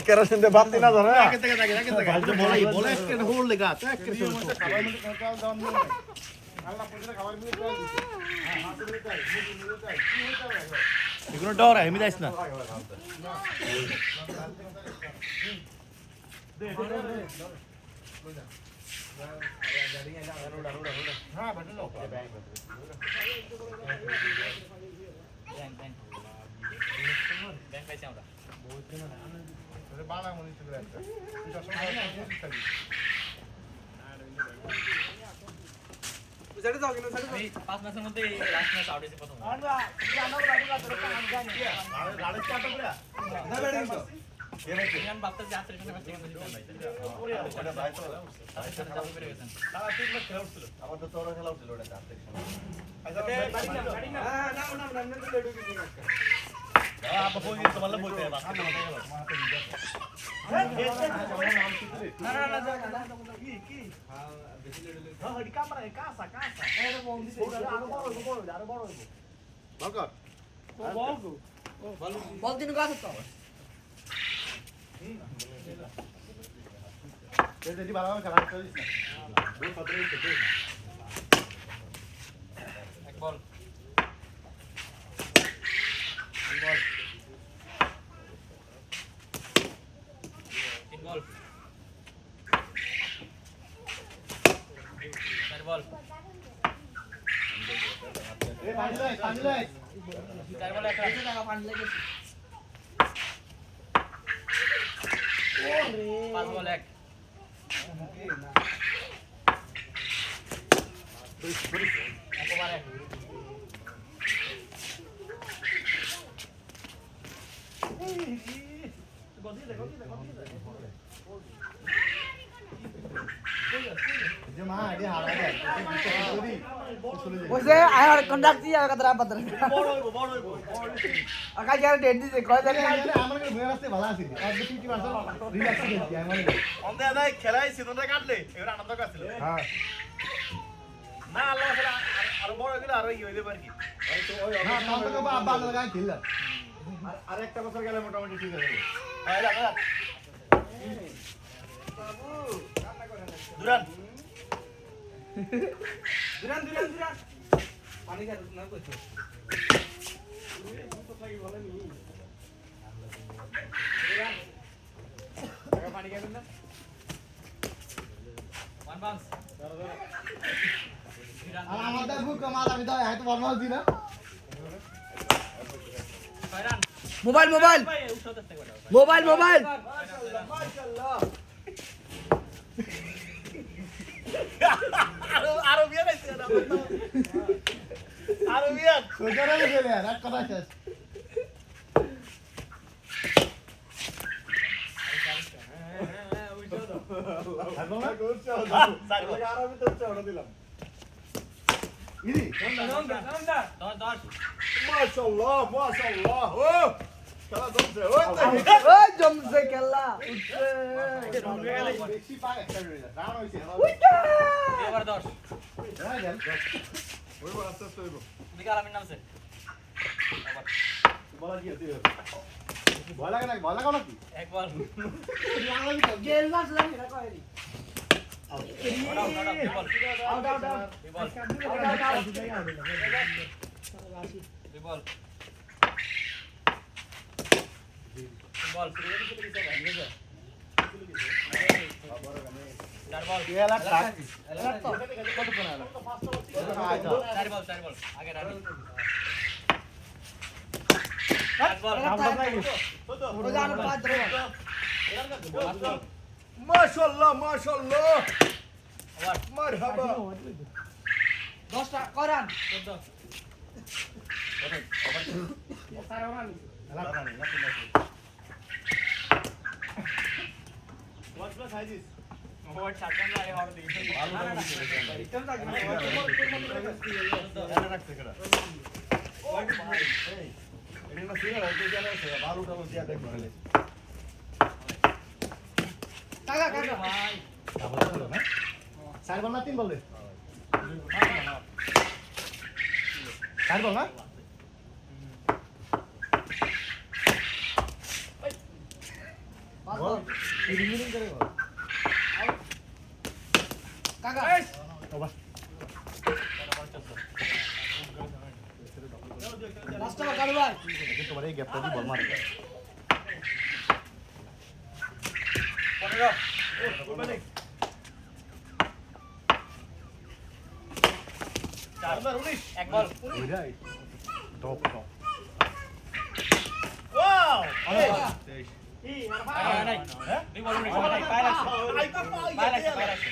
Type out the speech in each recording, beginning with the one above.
Kerosene দিয়ে বাতি না ধরে এগুলো ডর আমি যাইস না পাঁচ ম্যাচের মধ্যে লাস্ট ম্যাচ আউট হয়েছে প্রথম বাপ্তার যে আত্মীয় ম্যাচ থেকে আমার তো তোর খেলা উঠছিল ওটা বল দিন গাছ তো যেটি ভালো খেলা করিস না এক বল তিন বল চার বল চার বল একটা পাঁচ বল এক একবার এক ওইসে আয়ার কন্ডাক্ট দিয়ে কথা রাম পাত্র আকা যার ডেট দিছে কয় জানি আমার কাছে ভয় আসতে ভালো আছে আর 50% রিল্যাক্স করছি আমি অন্ধে আদায় খেলাই সিজনটা কাটলে এবার আনন্দ কাটছিল হ্যাঁ না আল্লাহ খেলা আরো বড় গেলে আরো ইয়ে হইতে পারে কি না কাউন্টার কো আব্বা লাগা খেললা আর একটা বছর গেলে মোটামুটি ঠিক হয়ে যাবে দুরান পানি খাই না কইছো পানি খাবেন না ওয়ান বাউন্স আর আমাদের বুক কামাল আমি তো এত বর্মাল দি না ছয় রান মোবাইল মোবাইল ভাই উঠাতে থাকবে মোবাইল মোবাইল আরো বিয়ে নাইছে আরো বিয়ে সোজারে গেলে আর কথা শেষ ইদি মাশাআল্লাহ মাশাআল্লাহ ও খেলা জমছে ও ওই জমছে খেলা বেশি পায় একটা রান হইছে এবার 10 হ্যাঁ গেল ওই আস্তে আস্তে হইব বিকাল আমির নামছে বলা কি তুই ভয় লাগে না ভয় লাগাও নাকি এক বল জেল মাস লাগে না কয়রি আউট আউট দুই বল দুই বল বল চার বল খেলা কাট কত কোন হলো চার বল আগে রানি এক বল রোজান পাঁচ ধরে মাশাআল্লাহ মাশাআল্লাহ ওভার মারহাবা 10টা করান 14 What's the sizes? ওভার চার রান লাগে হবে দেখি ভালো রিটার্ন থাকে না রাখতে কেডা ওই ভাই এই এটা সিরিয়াল হইতে জানা আছে ভালো টালো দিয়া দেখ বলে কাকা কাকা ভাই না 4 বল না 3 বল দে 4 বল না কাকা লাস্ট ওভার কারু ভাই তোমার এই গ্যাপটা বল মার 15 এক বল ওইটাই টপ টপ ওয়াও নাই দুই বল মিস নাই পায় লাগছে পায় লাগছে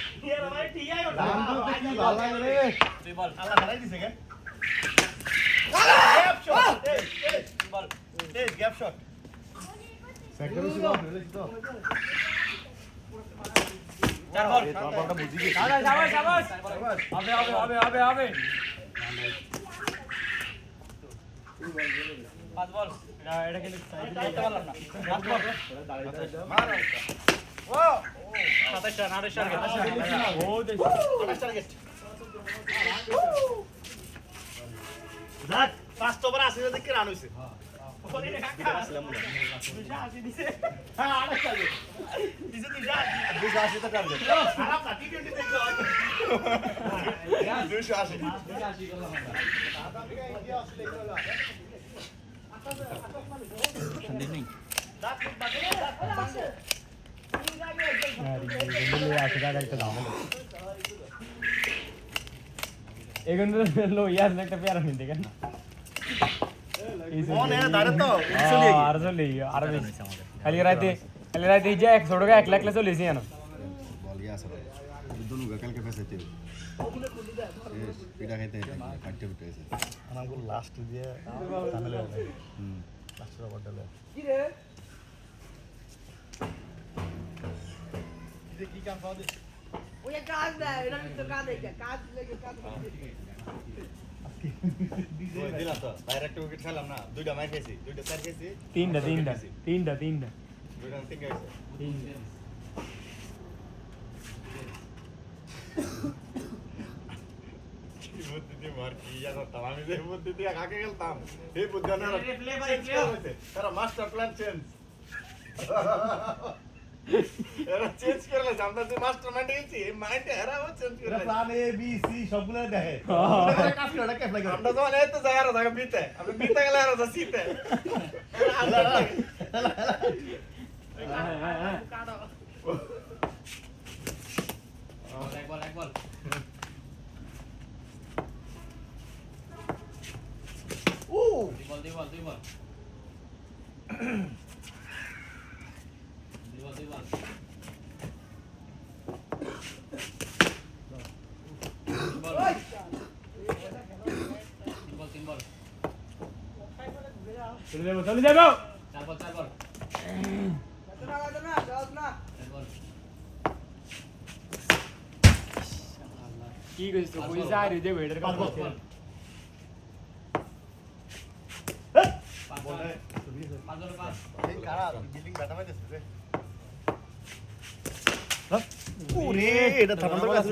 দাম তো কি ভালো লাগে রে দুই বল আল্লাহ হারাই দিছে কে গ্যাপ শট দুই বল এই গ্যাপ শট সেক্টর ছিল ফেলেছি তো চার বল এই তোমার বলটা বুঝি গেছি শাবাশ হবে পাঁচ বল এটা কিন্তু করতে পারলাম না পাঁচ বল মার ওয়াও 27 রান 28 রান টার্গেট যাক 5 ওভার 80 রান দেখে রান হইছে হ্যাঁ আরেক টার্গেট দিছে দিছে 280 টা টার্গেট খারাপ না টি20 দেখলো 280 लो यार একটা প্যারা নিতে কেন মনে দাঁড়ে তো আর চলে আর খালি রাতে যে 100 টাকা 1 লাখ লে চলেছি জানো বল গিয়া আছে দুনু কালকে ফেসাইতে পিটা খাইতে কাটতে উঠেছে আমাগুলো লাস্ট দিয়ে ঝামেলা হবে লাস্টের ওভারটা কি রে কি কাম পাও ওই কাজ না এটা তো কাজ দেখে কাজ লেগে কাজ দিলাম তো ডাইরেক্ট উইকেট খেলাম না দুইটা মার খেয়েছি দুইটা চার খেয়েছি তিনটা দুইটা তিনটা তিন খেয়েছি বুদ্ধি দিয়ে মার কি ইয়া করতাম আমি যে বুদ্ধি দিয়ে কাকে খেলতাম এই বুদ্ধি না তারা মাস্টার প্ল্যান চেঞ্জ এরা চেঞ্জ করলে আমরা যে মাস্টার মাইন্ড গেছি এই মাইন্ড এরা চেঞ্জ করে প্ল্যান এ বি সি সবগুলো দেখে কাফিটা কে ফ্লাই আমরা তো এত জায়গা আর জায়গা বিতে আমি বিতে গেলে আর সিতে এক বল দুই বল দুই বল তিন বল চলে যাবো চার বল না যাও না এক বল কি কইছিস পয়সা আর দে বেটার কাজ করতে পাঁচ বল পাঁচ এই কারা বিল্ডিং ব্যাটা পাইতেছে রে ওরে এটা থামানোর কাছে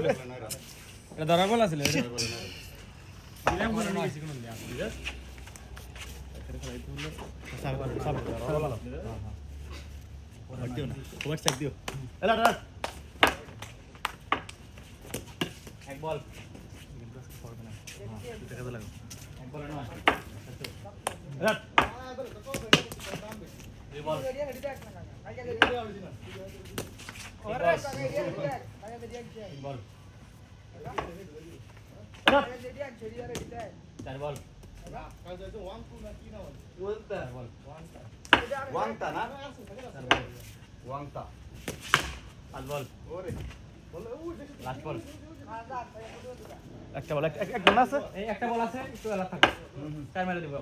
এটা ধরা বল আছে এটা দিলাম কোন না কিছু কোন দিয়া এক বল এক বল নয় দুই বল রেডি রেডি দেখ না কাকা আগে রেডি ওরে কাকা রেডি দেখ আগে রেডি দেখ তিন বল রেডি দেখ রেডি দেখ চার বল ওয়াংতা চার বল ওয়াংতা না চার বল ওয়াংতা পাঁচ বল ওরে লাস্ট বল একটা বল একটা না আছে এই একটা বল আছে একটু এলা থাকে চার মেরে দিব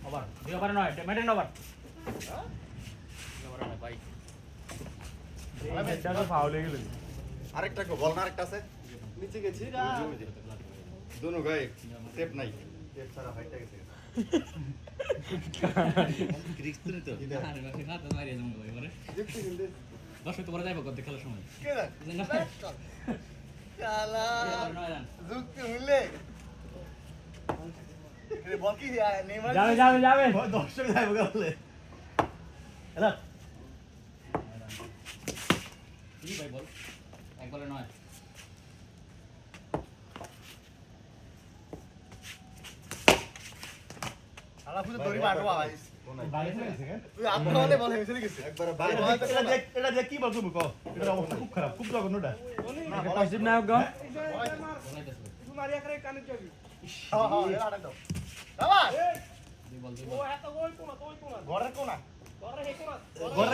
ওভার দুই ওভার নয় মেটেন ওভার ওভার নয় ভাই এটা তো ফাউল হয়ে গেল আরেকটা কো বল না আরেকটা আছে নিচে গেছি দুনো গায়ে টেপ নাই টেপ ছাড়া ফাইটটা গেছে রিস্ক তো আরে বাকি না তো মারিয়ে যাবো এবারে দেখছি কিন্তু দর্শক তোমরা যাইবো করতে খেলার সময় কে না বুঝলেন না শালা নয় রান যুক্তি হইলে বল কি নেইমার যাবে দর্শক যাইব গেলে দুই ভাই বল এক বলে 9 আলা পুরো দড়ি মারবো ভাই বাইরে থেকে গেছে কেন? তুই আত্মহত্যা বলে হেসে গেছে একবারে বাইরে এটা দেখ কি বলছো মুকো এটা অবস্থা খুব খারাপ খুব জঘন্যটা এটা পজিটিভ নায়ক গো বলাইতেছে তুই মারিয়া করে কানে যাবি হ্যাঁ হ্যাঁ এরা আড়াই দাও বাবা দুই বল ও এত গোল কোনা তুই কোনা ঘরের কোনা তোরে হে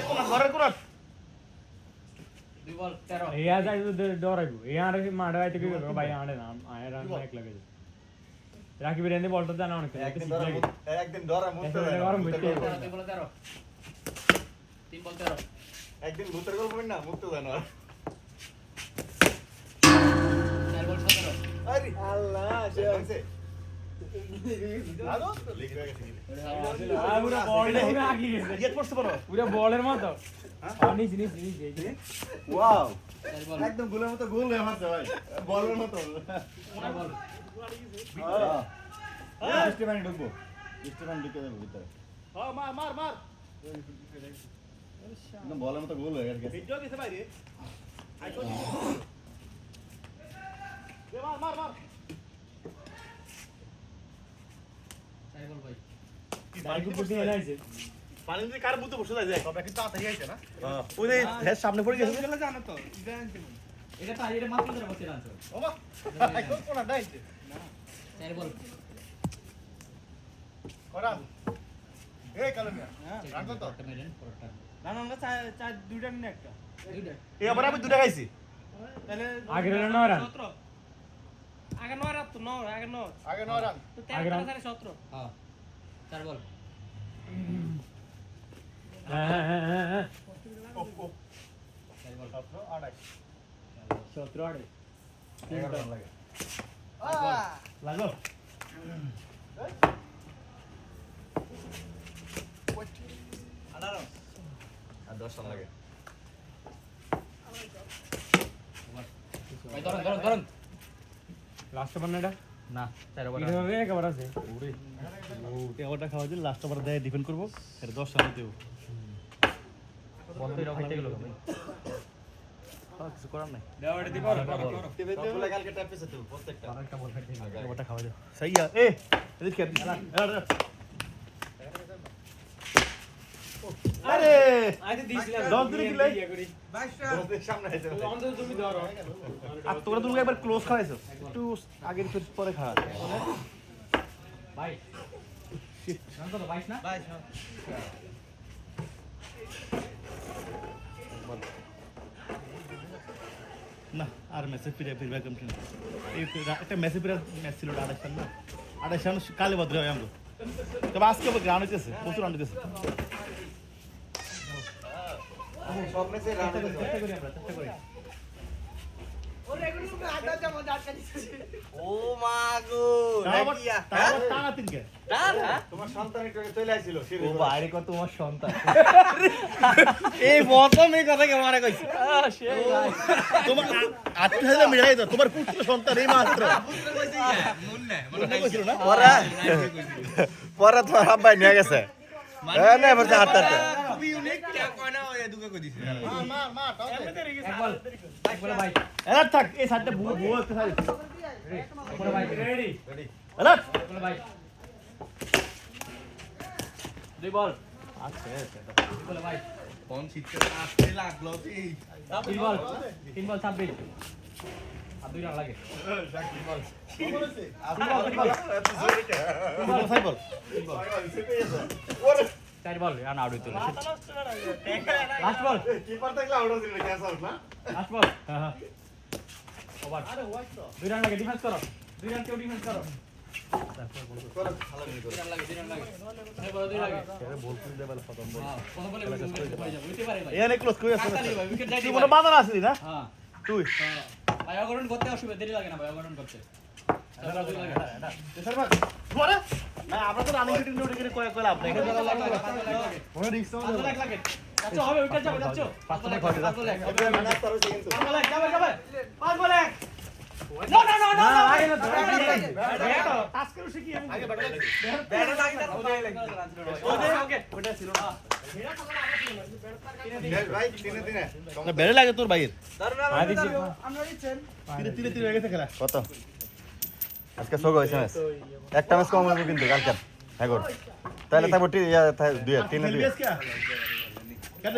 কোনা ঘরের কোনা দুই বল 13 এই আজ ডরাইবো এই আরে মাড়া আইতে কি করব ভাই আড়ে না আয় রান এক লাগে রাকি বিরিয়ানি বলটা জানা অনেক একদিন ধরা মুক্ত হয় গরম হইতে দুই বল 13 তিন বল 13 একদিন ভূতের গল্প না মুক্ত জানো চার বল 17 আরে আল্লাহ হইছে আরো লিখ হয়ে গেছে পুরো বল আগে গেছে গেট পড়তে পারো পুরো বলের মতো নিচ নিচ নিচ ওয়াও চার বল একদম গোলের মতো গোল হয়ে মারছে ভাই বলের মতো চার বল স্টিফানি ঢুকবো স্টিফানি ঢুকে যাবো ভিতরে হ্যাঁ মার মার মার একদম বলের মতো গোল হয়ে গেছে ভিডিও গেছে বাইরে আইতো দে মার মার মার চার বল ভাই বাইক উপর দিয়ে এলাইছে পানি দিয়ে কার বুতে বসে যায় তবে কিন্তু তাড়াতাড়ি আইছে না ওই যে হেড সামনে পড়ে গেছে গেলে জানো তো ইদা আনতে এটা তো আইরে মাত্র ধরে বসে আনছো ওমা এখন কোনা দাইছে চার বল করাম এই কালমিয়া রাখো তো একটা মেরেন পরটা না না আমরা চার দুইটা নিয়ে একটা দুইটা এই আবার আমি দুটা খাইছি তাহলে আগে হলো 9 রান 17 আগে 9 রাত তো 9 আগে 9 আগে 9 রান তো আগে রান। 13 17 হ্যাঁ চার বল হ্যাঁ ও ও চার বল 17 28 17 আড়ে 11 রান লাগে লাগো আর 10 রান লাগে ভাই ধরুন ধরুন ধরুন লাস্ট বান্নাটা না চার বল এটা হবে একবার আছে ওরে ও টেওটা খাওয়া দিল লাস্ট ওভার দেয় ডিফেন্ড করব এর 10 রান দেব বল তো এরকম হাইটে গেল ভাই কিছু করার নাই দেওয়াটা দি করো সবগুলা কালকে ট্যাপেছে তো প্রত্যেকটা আরেকটা বল হাইটে গেল টেওটা খাওয়া দাও সহি এ এদিকে আরে আইতে দিছিলাম দশ দিনে কি লাই? ইয়ে করি ওদের সামনে আছে অন্তত তুমি ধরো আর তোমরা তুমি একবার ক্লোজ খাওয়াইছো একটু আগের ফির পরে খাওয়া ভাই রান কত 22 না 22 না আর মেসেজ ফিরবে কমপ্লেন এই একটা মেসেজ ম্যাচ ছিল 28 রান না 28 রান কালে বদলে হয় আমরা তবে আজকে গ্রাউন্ড হইতেছে প্রচুর রান হইতেছে সব ম্যাচে রান চেষ্টা করি আমরা চেষ্টা করি ওরে এগুলো তুমি আড্ডা জামা আটকা দিছিস ও মা গো তাও টানা তিনকে তোমার সন্তান একটু আগে চলে আইছিল ও বাইরে কত তোমার সন্তান এই প্রথম এই কথা কে মারা কইছে তোমার আটটা হাজার মিলাই দাও তোমার পুত্র সন্তান এই মাত্র মনে কইছিল না পরে তোমার আব্বাই নিয়ে গেছে হ্যাঁ না এবার হাত হাতে খুবই ইউনিক কে কয় না ওই দুকে কই দিছে এক বলে ভাই এরা থাক এই সাইডটা বুয়া বুয়া একটা সাইড এক বলে ভাই রেডি এরা এক বলে ভাই দুই বল আচ্ছা দুই বলে ভাই কোন শীতকে আসতে লাগলো এই তিন বল 26 আর দুই রান লাগে সাইবল চার বল রান আউট হইতো লাস্ট বল কিপার থাকলে আউট হইছিল ক্যাচ আউট না লাস্ট বল হ্যাঁ ওভার দুই রান লাগে ডিফেন্স করো দুই রান কেউ ডিফেন্স করো করে ভালো মিনি করে দুই রান লাগে এই বল দুই লাগে বল করে দেবাল খতম বল হ্যাঁ কোন বলে উইকেট হয়ে যাবে হইতে পারে ভাই এখানে ক্লোজ করে আছে কাটালি ভাই উইকেট যাইতে তুই মনে বাঁধা আসলি না হ্যাঁ তুই ভাই অগরণ করতে অসুবিধা দেরি লাগে না ভাই অগরণ করতে দুই লাগে শর্মা তোমারে না আমরা তো রানিং মিটিং উঠে গিয়ে কয় কয় লাভ নাই এখানে মনে রিস্ক লাগে যাচ্ছ হবে উইকেট যাবে যাচ্ছ 5 বল 1 মানে তার হইছে কিন্তু যাবে যাবে 5 বল 1 ও না লাগে না তো টাস্কের শিখি আমি আগে ব্যাট লাগছে ভাই তিনে তিনে না বেড়ে লাগে তোর ভাইয়ের আদি জি আমরা দিচ্ছেন তিনে তিনে হয়ে গেছে খেলা কত আজকে সোগ হয়েছে ম্যাচ একটা ম্যাচ কম হবে কিন্তু কালকে হ্যাঁ গো তাহলে তারপর দুই তিনে দুই খেলবি আজকে কেন